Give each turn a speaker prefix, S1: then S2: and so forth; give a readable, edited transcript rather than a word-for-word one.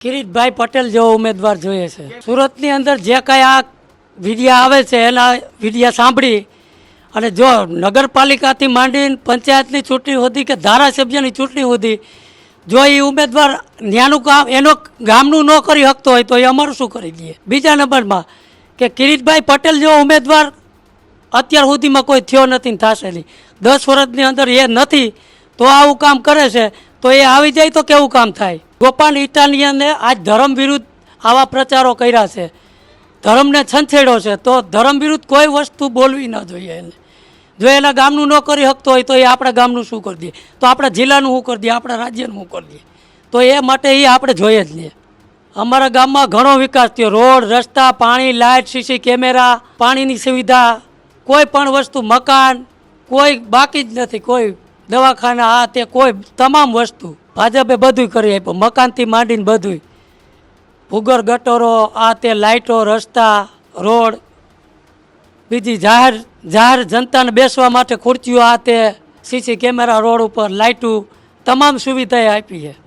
S1: કિરીટભાઈ પટેલ જેવો ઉમેદવાર જોઈએ છે. સુરતની અંદર જે કાંઈ આ વિડિયા આવે છે એના વિડિયા સાંભળી અને જો નગરપાલિકાથી માંડીને પંચાયતની ચૂંટણી સુધી કે ધારાસભ્યની ચૂંટણી સુધી જો એ ઉમેદવાર ન્યાનું કામ એનો ગામનું ન કરી શકતો હોય તો એ અમારું શું કરી દઈએ. બીજા નંબરમાં કે કિરીટભાઈ પટેલ જેવો ઉમેદવાર અત્યાર સુધીમાં કોઈ થયો નથી ને થશે નહીં. 10 વર્ષની અંદર એ નથી તો આવું કામ કરે છે તો એ આવી જાય તો કેવું કામ થાય. ગોપાલ ઇટાલિયને આજ ધર્મ વિરુદ્ધ આવા પ્રચારો કર્યા છે, ધર્મને છંછેડ્યો છે, તો ધર્મ વિરુદ્ધ કોઈ વસ્તુ બોલવી ન જોઈએ એને. જો એના ગામનું ન કરી શકતો હોય તો એ આપણા ગામનું શું કરી દે, તો આપણા જિલ્લાનું શું કરી દે, આપણા રાજ્યનું શું કરી દે. તો એ માટે એ આપણે જોઈએ જ નહીં. અમારા ગામમાં ઘણો વિકાસ થયો, રોડ, રસ્તા, પાણી, લાઇટ, સીસી કેમેરા, પાણીની સુવિધા, કોઈ પણ વસ્તુ, મકાન કોઈ બાકી જ નથી. કોઈ દવાખાના આ તે કોઈ તમામ વસ્તુ ભાજપે બધું કરી આપ્યું, મકાનથી માંડીને બધું. ભૂગર્ભ ગટરો, આ તે લાઇટો, રસ્તા, રોડ, બીજી જાહેર જનતાને બેસવા માટે ખુરચીઓ, આ તે સીસી કેમેરા, રોડ ઉપર લાઇટું, તમામ સુવિધાએ આપી છે.